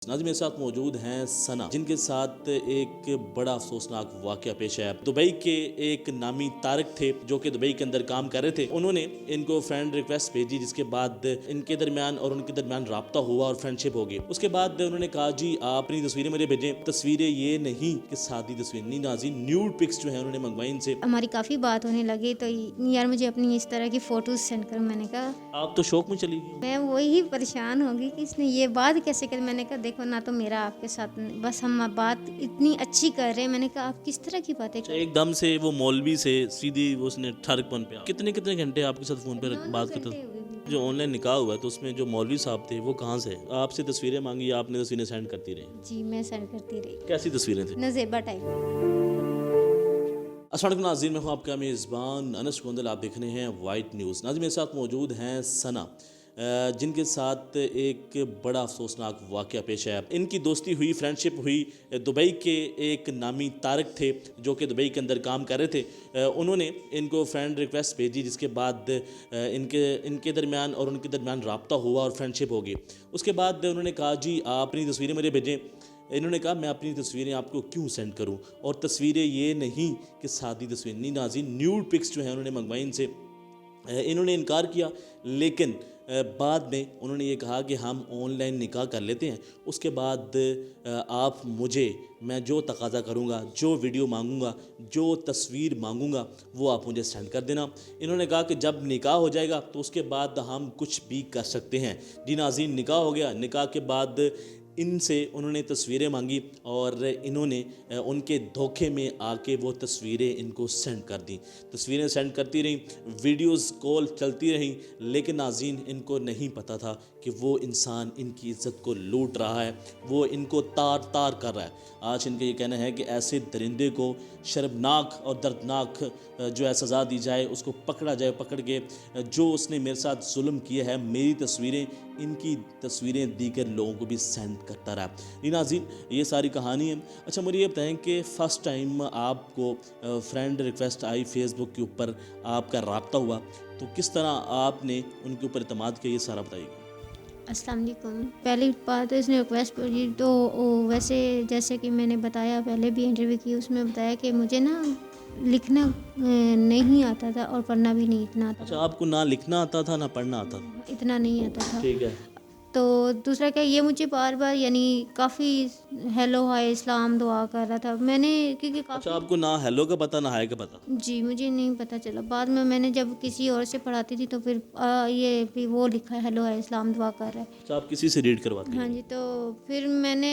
नाज़ मेरे साथ मौजूद हैं सना, जिनके साथ एक बड़ा अफसोसनाक वाक़या पेश आया। दुबई के एक नामी तारिक थे जो कि दुबई के अंदर काम कर रहे थे। उन्होंने इनको फ्रेंड रिक्वेस्ट भेजी, जिसके बाद इनके दरमियान और उनके दरमियान राब्ता हुआ और फ्रेंडशिप हो गई। उसके बाद उन्होंने कहा जी आप अपनी तस्वीरें मुझे भेजें। तस्वीरें ये नहीं कि सादी तस्वीर नहीं नाज़रीन, न्यूड पिक्स जो है उन्होंने मंगवाई इनसे। हमारी काफ़ी बात होने लगी तो यार मुझे अपनी इस तरह की फ़ोटोज़ सेंड करो। मैंने कहा आप तो शौक में चली गई। मैं वही परेशान होगी कि इसने ये बात कैसे कर। मैंने कहा देखो ना तो मेरा आपके साथ बस हम बात इतनी अच्छी कर रहे हैं। मैंने कहा आप किस तरह की बातें कर एकदम से वो मौलवी से सीधी उसने ठरकपन पे कितने कितने घंटे आपके साथ फ़ोन पे बात करते थे। जो ऑनलाइन निकाह हुआ तो उसमें जो मौलवी साहब थे वो कहाँ से आपसे तस्वीरें मांगी, आपने तस्वीरें सेंड करती रही? जी मैं सेंड करती रही। कैसी तस्वीरें थी? नज़ेबा टाइप। अस्सलाम वालेकुम नाज़रीन, मैं हूँ आपका मेज़बान अनस गोंदल। आप देख रहे हैं वाइट न्यूज़। नाज़रीन मेरे साथ मौजूद हैं सना, जिनके साथ एक बड़ा अफसोसनाक वाक़या पेश आया। इनकी दोस्ती हुई, फ्रेंडशिप हुई। दुबई के एक नामी तारिक थे जो कि दुबई के अंदर काम कर रहे थे। उन्होंने इनको फ्रेंड रिक्वेस्ट भेजी, जिसके बाद इनके दरमियान और उनके दरमियान राब्ता हुआ और फ्रेंडशिप हो गई। उसके बाद उन्होंने कहा जी आप अपनी तस्वीरें मुझे भेजें। इन्होंने कहा मैं अपनी तस्वीरें आपको क्यों सेंड करूं, और तस्वीरें ये नहीं कि सादी तस्वीर नहीं नाज़रीन, न्यूड पिक्स जो हैं उन्होंने मंगवाई इनसे। इन्होंने इनकार किया, लेकिन बाद में उन्होंने ये कहा कि हम ऑनलाइन निकाह कर लेते हैं। उसके बाद आप मुझे, मैं जो तकाज़ा करूँगा, जो वीडियो मांगूँगा, जो तस्वीर मांगूँगा वो आप मुझे सेंड कर देना। इन्होंने कहा कि जब निकाह हो जाएगा तो उसके बाद हम कुछ भी कर सकते हैं। जी नाज़रीन, निकाह हो गया। निकाह के बाद इनसे उन्होंने तस्वीरें मांगी और इन्होंने उनके धोखे में आके वो तस्वीरें इनको सेंड कर दी। तस्वीरें सेंड करती रहीं, वीडियोस कॉल चलती रहीं, लेकिन नाज़रीन इनको नहीं पता था कि वो इंसान इनकी इज़्ज़त को लूट रहा है, वो इनको तार तार कर रहा है। आज इनका ये कहना है कि ऐसे दरिंदे को शर्मनाक और दर्दनाक जो है सज़ा दी जाए, उसको पकड़ा जाए। पकड़ के जो उसने मेरे साथ जुल्म किया है, मेरी तस्वीरें, इनकी तस्वीरें दीगर लोगों को भी सेंड करता रहा। ये नाज़रीन ये सारी कहानी है। अच्छा मुझे ये बताएं कि फ़र्स्ट टाइम आपको फ्रेंड रिक्वेस्ट आई फेसबुक के ऊपर, आपका रब्ता हुआ, तो किस तरह आपने उनके ऊपर इत्मीनाद किया, ये सारा बताइएगा। अस्सलाम वालेकुम। पहली बात इसने रिक्वेस्ट भेजी तो वैसे जैसे कि मैंने बताया पहले भी इंटरव्यू की, उसमें बताया कि मुझे ना लिखना नहीं आता था और पढ़ना भी नहीं इतना आता अच्छा, आपको ना लिखना आता था ना पढ़ना आता था? था, इतना नहीं आता था। ठीक है। तो दूसरा क्या, ये मुझे बार बार यानी काफ़ी हेलो हाय इस्लाम दुआ कर रहा था। मैंने क्योंकि अच्छा, काफ़ी आपको ना हेलो का पता ना हाय का पता? जी मुझे नहीं पता चला। बाद में मैंने जब किसी और से पढ़ाती थी तो फिर ये भी वो लिखा है हेलो हाय इस्लाम दुआ कर रहा है। अच्छा, आप किसी से रीड करवाते हाँ हैं जी, तो फिर मैंने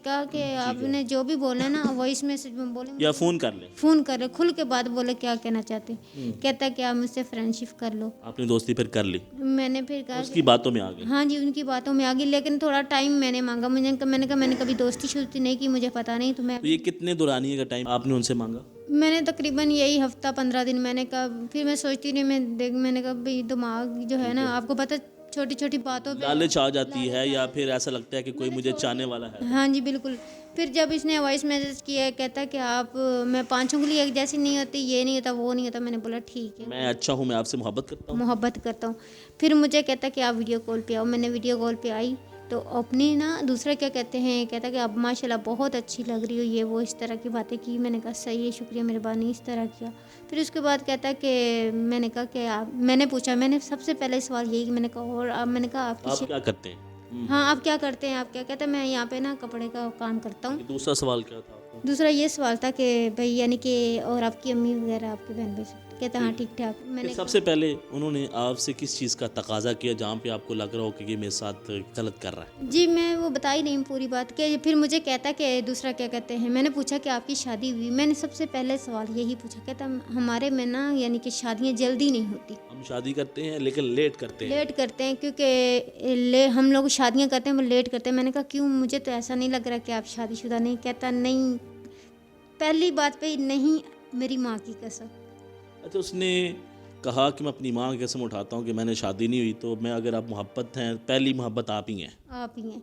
कहा कि आपने जो भी बोला ना वॉइस मैसेज में बोले, या फ़ोन कर लें? फ़ोन कर खुल के बात बोले क्या कहना चाहते। कहता कि आप मुझसे फ्रेंडशिप कर लो। आपने दोस्ती फिर कर ली, मैंने फिर कहा उसकी बातों में आ गए। हाँ जी, उनकी बातों में आ गई, लेकिन थोड़ा टाइम मैंने मांगा। मैंने कहा मैंने कभी दोस्ती शोस्ती नहीं की, मुझे पता नहीं। तो तो ये कितने दुरानिये का टाइम आपने उनसे मांगा? मैंने तकरीबन यही हफ्ता 15 दिन। मैंने कहा फिर मैं सोचती रही, मैंने कहा भाई दिमाग जो है ना, आपको पता छोटी छोटी बातों पे लालच आ जाती है, या फिर ऐसा लगता है कि कोई मुझे चाहने वाला है। हाँ जी बिल्कुल। फिर जब इसने वॉइस मैसेज किया, कहता कि आप मैं 5 उंगली एक जैसी नहीं होती, ये नहीं होता, वो नहीं होता। मैंने बोला ठीक है, मैं अच्छा हूँ, मैं आपसे मोहब्बत करता हूँ। मोहब्बत करता हूँ। फिर मुझे कहता कि आप वीडियो कॉल पे आओ। मैंने वीडियो कॉल पे आई तो अपनी ना दूसरा क्या कहते हैं, कहता कि आप माशाल्लाह बहुत अच्छी लग रही हो, ये वो इस तरह की बातें की। मैंने कहा सही है, शुक्रिया मेहरबानी, इस तरह किया। फिर उसके बाद कहता कि मैंने कहा कि आप, मैंने पूछा, मैंने सबसे पहले सवाल यही कि मैंने कहा और आप, मैंने कहा आप आपकी क्या करते हैं? हाँ आप क्या करते हैं, आप क्या कहते हैं, मैं यहाँ पे ना कपड़े का काम करता हूँ। दूसरा सवाल क्या था आपका? दूसरा ये सवाल था कि भाई यानी कि और आपकी अम्मी वगैरह, आपकी बहन भाई, कहता हाँ ठीक ठाक। मैंने सबसे पहले उन्होंने आपसे किस चीज़ का तकाजा किया जहाँ पे आपको लग रहा हो कि ये मेरे साथ गलत कर रहा है? जी मैं वो बताई नहीं पूरी बात के। फिर मुझे कहता कि दूसरा क्या कहते हैं, मैंने पूछा कि आपकी शादी हुई। मैंने सबसे पहले सवाल यही पूछा। कहता हमारे में ना यानी कि शादियाँ जल्दी नहीं होती, हम शादी करते हैं लेकिन लेट करते हैं। लेट करते हैं, क्योंकि हम लोग शादियाँ करते हैं वो लेट करते हैं। मैंने कहा क्यों, मुझे तो ऐसा नहीं लग रहा कि आप शादीशुदा नहीं। कहता नहीं, पहली बात पे नहीं, मेरी माँ की कसम। अच्छा, उसने कहा कि मैं अपनी माँ की कसम उठाता हूँ कि मैंने शादी नहीं हुई, तो मैं, अगर आप मोहब्बत हैं, पहली मोहब्बत आप ही हैं। आप ही हैं।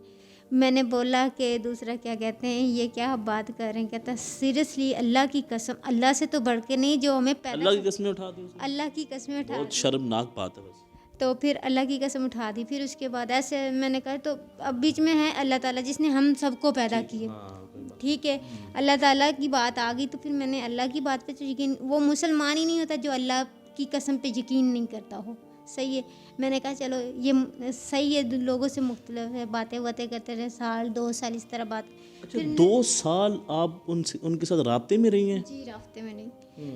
मैंने बोला कि दूसरा क्या कहते हैं, ये क्या आप बात कर रहे हैं। कहता सीरियसली अल्लाह की कसम, अल्लाह से तो बढ़ के नहीं, जो हमें पैदा अल्लाह की कसमें उठा दी उसने। अल्लाह की कसमें उठा। बहुत शर्मनाक बात है बस। तो फिर अल्लाह की कसम उठा दी। फिर उसके बाद ऐसे मैंने कहा तो अब बीच में है अल्लाह ताला जिसने हम सबको पैदा किए, ठीक है, अल्लाह ताला की बात आ गई तो फिर मैंने अल्लाह की बात पे तो यकीन, वो मुसलमान ही नहीं होता जो अल्लाह की कसम पे यकीन नहीं करता हो, सही है। मैंने कहा चलो ये सही है, लोगों से मुख्तलिफ है, बातें करते रहे, साल 2 साल इस तरह बात। अच्छा, 2 साल आप उनके साथ राब्ते में रही हैं? जी रास्ते में नहीं,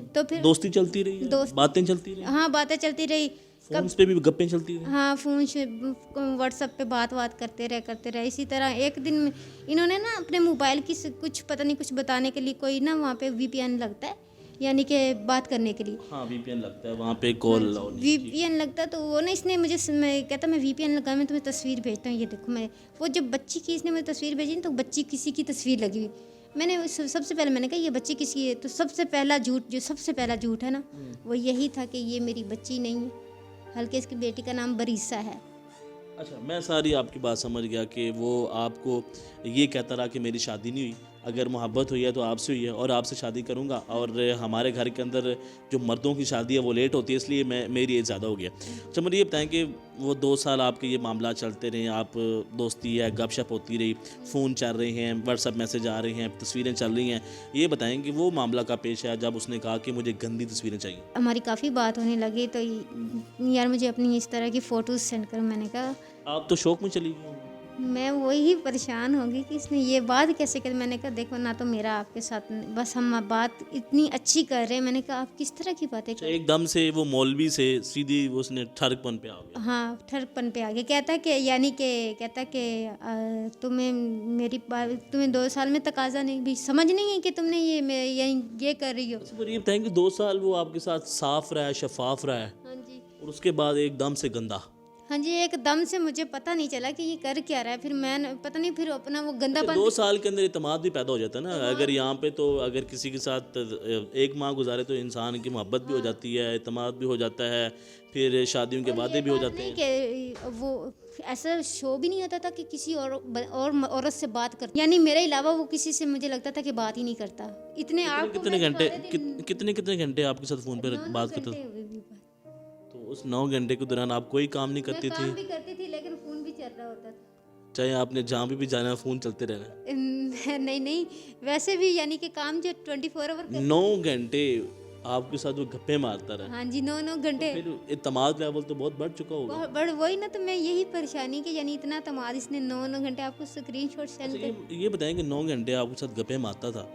तो फिर दोस्ती चलती रही है, बातें चलती रही, हाँ बातें चलती रही, फोन पे भी गप्पें चलती रही? हाँ फ़ोन से व्हाट्सएप पे बात करते रहे। इसी तरह एक दिन में इन्होंने ना अपने मोबाइल की कुछ पता नहीं कुछ बताने के लिए कोई ना वहाँ पे VPN लगता है, यानी कि बात करने के लिए। हाँ VPN लगता है वहाँ पे, कॉल अलाउ नहीं। VPN लगता है तो वो ना इसने मुझे कहता मैं VPN लगा, मैं तुम्हें तस्वीर भेजता हूँ, ये देखो। मैं वो जब बच्ची की इसने मुझे तस्वीर भेजी तो बच्ची किसी की तस्वीर लगी हुई। मैंने सबसे पहले मैंने कहा ये बच्ची किसी है, तो सबसे पहला झूठ है ना वो यही था कि ये मेरी बच्ची नहीं है, हल्के इसकी बेटी का नाम बरीसा है। अच्छा, मैं सारी आपकी बात समझ गया कि वो आपको ये कहता रहा कि मेरी शादी नहीं हुई, अगर मोहब्बत हुई है तो आपसे हुई है और आपसे शादी करूंगा, और हमारे घर के अंदर जो मर्दों की शादी है वो लेट होती है, इसलिए मेरी एज ज़्यादा हो गया। अच्छा, मुझे ये बताएं कि वो 2 साल आपके ये मामला चलते रहे, आप दोस्ती है, गपशप होती रही, फ़ोन चल रहे हैं, व्हाट्सअप मैसेज आ रहे हैं, तस्वीरें चल रही हैं, ये बताएं कि वो मामला का पेश है जब उसने कहा कि मुझे गंदी तस्वीरें चाहिए? हमारी काफ़ी बात होने लगी तो यार मुझे अपनी इस तरह की फ़ोटोज़ सेंड करो। मैंने कहा आप तो शौक में चली गई। मैं वही परेशान होगी कि इसने ये बात कैसे कर। मैंने कहा देखो ना तो मेरा आपके साथ बस हम बात इतनी अच्छी कर रहे हैं। मैंने कहा आप किस तरह की बातें कर। एकदम से वो मौलवी से सीधी उसने ठरकपन पे आ गया। हाँ ठरकपन पे आ गया। कहता कि तुम्हें 2 साल में तकाजा नहीं भी समझ नहीं है कि तुमने ये कर रही हो। अच्छा, ये बताएं कि 2 साल वो आपके साथ साफ रहा है, शफाफ रहा है, हाँ जी, और उसके बाद एकदम से गंदा? हाँ जी, एकदम से मुझे पता नहीं चला कि ये कर क्या रहा है। फिर मैं पता नहीं फिर अपना वो गंदापन 2 साल के अंदर इत्मीनान भी पैदा हो जाता है ना। अगर यहाँ पे तो अगर किसी के साथ 1 माह गुजारे तो इंसान की मोहब्बत भी हो जाती है, इत्मीनान भी हो जाता है, फिर शादियों के वादे भी हो जाते हैं। कि वो ऐसा शो भी नहीं होता था कि किसी और औरत से बात करता, यानी मेरे अलावा वो किसी से मुझे लगता था कि बात ही नहीं करता। कितने घंटे आपके साथ फ़ोन पर बात करता था? तो उस 9 घंटे के दौरान आप कोई काम नहीं करती थी? काम भी करती थी लेकिन फ़ोन भी चल रहा होता था। चाहे आपने जहाँ भी जाना है फ़ोन चलते रहना? नहीं, वैसे भी यानी कि काम जो 24 आवर 9 घंटे आपके साथ वो गप्पे मारता रहा। हाँ जी, 9 घंटे। फिर इत्मीनान लेवल तो बहुत बढ़ चुका होगा। वही ना, तो मैं यही परेशानी कि यानी इतना तमाद इसने 9 घंटे आपको स्क्रीनशॉट सेंड कर। ये बताएं कि 9 घंटे आपके साथ गप्पे मारता था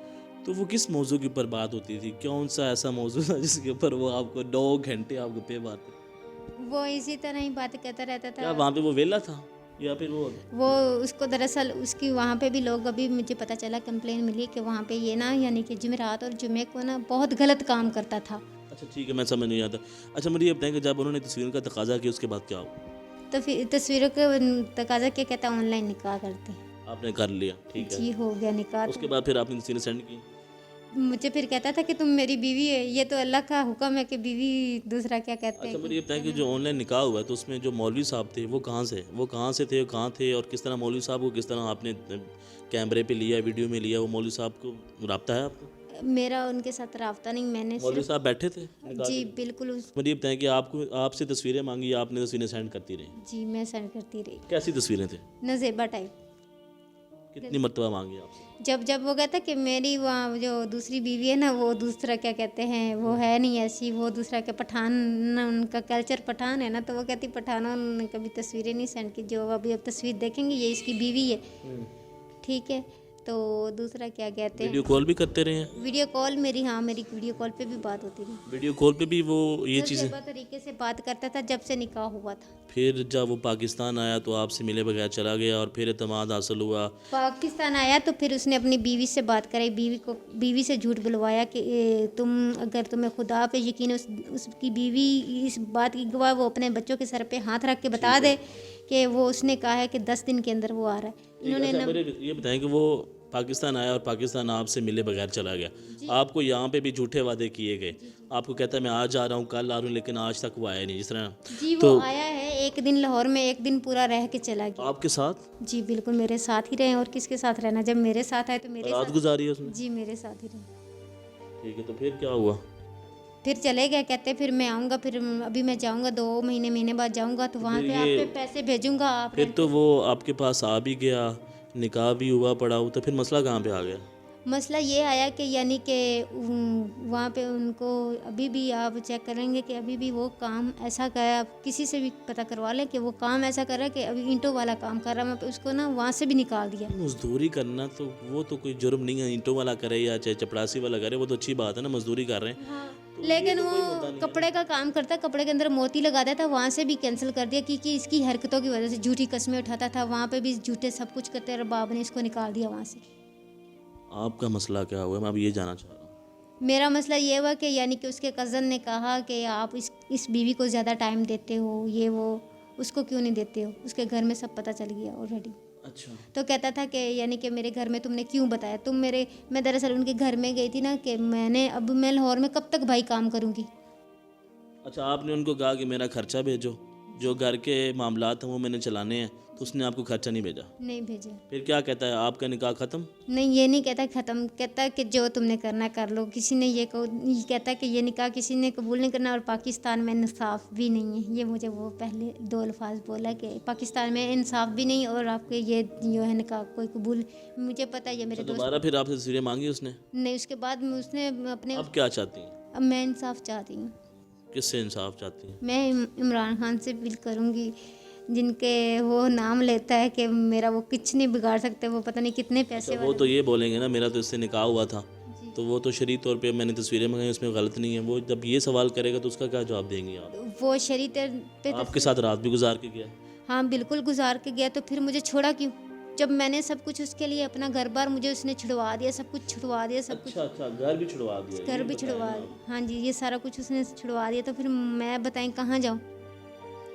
तो वो किस मौजू के ऊपर बात होती थी? कौन सा ऐसा मौजू था जिसके ऊपर वो आपको 9 घंटे आप गप्पे मारते? वो इसी तरह ही बातें करता रहता था। क्या वहाँ पे वो वेला था या फिर वो उसको दरअसल उसकी वहाँ पे भी लोग, अभी मुझे पता चला कंप्लेन मिली कि वहाँ पे ये ना यानी कि जुमेरात और जुमे को ना बहुत गलत काम करता था। अच्छा ठीक है, मैं समझ नहीं आता। अच्छा मुझे ये बताएं कि जब उन्होंने तस्वीरों का तकाजा किया उसके बाद क्या हुआ? तो फिर तस्वीरों का तकाजा क्या कहता है, ऑनलाइन निकाह करते हैं। आपने कर लिया, ठीक है जी हो गया निकाह। उसके बाद फिर आपने तस्वीरें सेंड की? मुझे फिर कहता था कि तुम मेरी बीवी है, ये तो अल्लाह का हुक्म है कि बीवी दूसरा क्या कहते हैं। अच्छा मुझे ये बताएं कि जो ऑनलाइन निकाह हुआ है तो उसमें जो मौलवी साहब थे वो कहाँ से थे, कहाँ थे, और किस तरह मौलवी साहब को किस तरह आपने कैमरे पे लिया, वीडियो में लिया? वो मौलवी साहब को रब्ता है आपको? मेरा उनके साथ रब्ता नहीं, मैंने मौलवी साहब बैठे थे? जी बिल्कुल। मुझे ये बताएं कि आपसे तस्वीरें मांगी, आपने तस्वीरें सेंड करती रही? जी मैं सेंड करती रही। कैसी तस्वीरें थे? नज़ेबा टाइप। कितनी मरतबा मांगी आपसे? जब वो कहता कि मेरी वहाँ जो दूसरी बीवी है ना वो दूसरा क्या कहते हैं वो है नहीं ऐसी, वो दूसरा के पठान ना, उनका कल्चर पठान है ना, तो वो कहती पठानों ने कभी तस्वीरें नहीं सेंड की, जो अभी अब तस्वीर देखेंगे ये इसकी बीवी है, ठीक है। तो दूसरा क्या कहते हैं, वीडियो कॉल भी करते रहे हैं? वीडियो कॉल मेरी वीडियो कॉल पे भी बात होती रही। वीडियो कॉल पे भी वो ये चीज़ें तरीके से बात करता था जब से निकाह हुआ था। फिर जब वो पाकिस्तान आया तो आपसे मिले बगैर चला गया और फिर एतमाद हासिल हुआ। पाकिस्तान आया तो फिर उसने अपनी बीवी से बात कराई, बीवी से झूठ बुलवाया कि अगर तुम्हें खुदा पे यकीन, उसकी बीवी इस बात की गवाह, वो अपने बच्चों के सर पे हाथ रख के बता दे कि वो उसने कहा है कि 10 दिन के अंदर वो आ रहा है। इन्होंने ये बताएं कि वो पाकिस्तान आया और पाकिस्तान आपसे मिले बगैर चला गया, आपको यहाँ पे भी झूठे वादे किए गए, आपको कहता है मैं आज आ रहा हूँ, कल आ रहा हूँ, लेकिन आज तक वो आया नहीं। जिस तरह जी वो आया है, एक दिन लाहौर में, एक दिन पूरा रह के चला गया। आपके साथ? जी बिल्कुल मेरे साथ ही रहे, और किसके साथ रहना, जब मेरे साथ आए तो मेरे रात साथ गुजारी है उसमें? जी मेरे साथ ही रहे। ठीक है, तो फिर क्या हुआ? फिर चले गए, कहते फिर मैं आऊँगा, फिर अभी मैं जाऊँगा 2 महीने बाद जाऊँगा तो वहाँ फिर पे ये- आपके पैसे भेजूँगा आप फिर तो वो आपके पास आ भी गया, निकाह भी हुआ पड़ा, तो फिर मसला कहाँ पे आ गया? मसला ये आया कि यानी कि वहाँ पे उनको अभी भी आप चेक करेंगे कि अभी भी वो काम ऐसा कर रहा है, आप किसी से भी पता करवा लें कि वो काम ऐसा कर रहा है कि अभी ईंटों वाला काम कर रहा है, वहाँ पे उसको ना वहाँ से भी निकाल दिया। मजदूरी करना तो वो तो कोई जुर्म नहीं है, ईंटों वाला करे या चाहे चपरासी वाला करे, वो तो अच्छी बात है ना, मजदूरी कर रहे हैं। हाँ, तो लेकिन ये तो कोई वो मुद्दा नहीं है। कपड़े का काम करता, कपड़े के अंदर मोती लगा देता, वहाँ से भी कैंसिल कर दिया क्योंकि इसकी हरकतों की वजह से झूठी कस्में उठाता था, वहाँ पे भी झूठे सब कुछ करते और बाप ने इसको निकाल दिया वहाँ से। आपका मसला क्या हुआ, मैं अब ये जानना चाह रहा हूँ। मेरा मसला ये हुआ कि यानी कि उसके कज़न ने कहा कि आप इस बीवी को ज़्यादा टाइम देते हो, ये वो, उसको क्यों नहीं देते हो, उसके घर में सब पता चल गया ऑलरेडी। अच्छा, तो कहता था कि यानी कि मेरे घर में तुमने क्यों बताया, मैं दरअसल उनके घर में गई थी ना कि अब मैं लाहौर में कब तक भाई काम करूँगी। अच्छा, आपने उनको कहा कि मेरा खर्चा भेजो, जो घर के मामलात हैं वो मैंने चलाने हैं, तो उसने आपको खर्चा नहीं भेजा। नहीं भेजा। फिर क्या कहता है, आपका निकाह ख़त्म? नहीं, ये नहीं कहता ख़त्म, कहता कि जो तुमने करना कर लो। किसी ने ये कहता कि ये निकाह किसी ने कबूल नहीं करना और पाकिस्तान में इंसाफ भी नहीं है। ये मुझे वो पहले 2 अल्फाज बोला कि पाकिस्तान में इंसाफ भी नहीं और आपके ये जो है निकाह कोई कबूल, मुझे पता है ये मेरे अच्छा, दोस्त। दोबारा फिर आपसे तस्वीरें मांगी उसने? नहीं, उसके बाद में उसने अपने, अब क्या चाहती हैं? अब मैं इंसाफ चाहती हूँ। किससे इंसाफ चाहती हैं? मैं इमरान खान से अपील करूँगी, जिनके वो नाम लेता है कि मेरा वो कुछ नहीं बिगाड़ सकते, वो पता नहीं कितने पैसे अच्छा, वो तो ये बोलेंगे ना मेरा तो इससे निकाह हुआ था, जी। तो वो तो शरीय तौर पे मैंने तस्वीरें मंगाई, उसमें गलत नहीं है। वो जब ये सवाल करेगा तो उसका क्या जवाब देंगी आप? वो शरीर पे आपके साथ रात भी गुजार के गया? हाँ बिल्कुल गुजार के गया, तो फिर मुझे छोड़ा क्यों? जब मैंने सब कुछ उसके लिए अपना घर बार मुझे उसने छुड़वा दिया, सब कुछ छुड़वा दिया, सब अच्छा अच्छा, घर भी छुड़वा दिया? कुछ घर ये भी बताएं छुड़वा, आप। हाँ जी, ये सारा कुछ उसने छुड़वा दिया, तो फिर मैं बताएं कहाँ जाऊँ?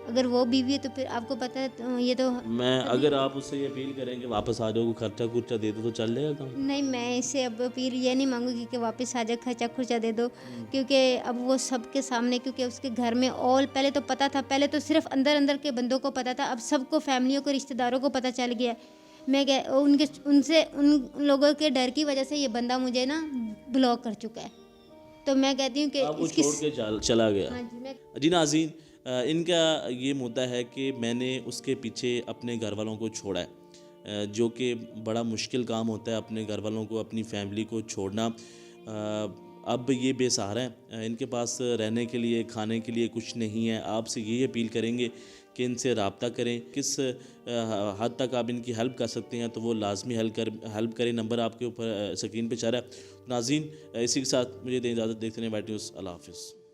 अगर वो बीवी है तो फिर आपको पता है तो ये तो मैं अगर आप उससे ये अपील करें कि वापस आ जाओ, खर्चा खुर्चा दे दो तो चल जाएगा काम? नहीं, मैं इससे अब अपील ये नहीं मांगूंगी कि वापस आ जा, खर्चा खुर्चा दे दो, क्योंकि अब वो सबके सामने, क्योंकि उसके घर में ऑल पहले तो पता था, पहले तो सिर्फ अंदर अंदर के बंदों को पता था, अब सबको, फैमिलियों को, रिश्तेदारों को पता चल गया। मैं क्या उन लोगों के डर की वजह से ये बंदा मुझे ना ब्लॉक कर चुका है, तो मैं कहती हूँ कि आपको इसकी, छोड़ के चला गया? हाँ जी, मैं जी नाज़रीन, इनका ये मुद्दा है कि मैंने उसके पीछे अपने घर वालों को छोड़ा है, जो कि बड़ा मुश्किल काम होता है अपने घर वालों को, अपनी फैमिली को छोड़ना। अब ये बेसहारा हैं, इनके पास रहने के लिए, खाने के लिए कुछ नहीं है। आपसे यही अपील करेंगे कि इनसे रब्ता करें, किस हद तक आप इनकी हेल्प कर सकते हैं तो वो लाजमी हेल्प करें। नंबर आपके ऊपर स्क्रीन पे चल रहा है। नाज़रीन, इसी के साथ मुझे दें इजाज़त, देखते रहें वाइट न्यूज़। अल्लाह हाफ़िज़।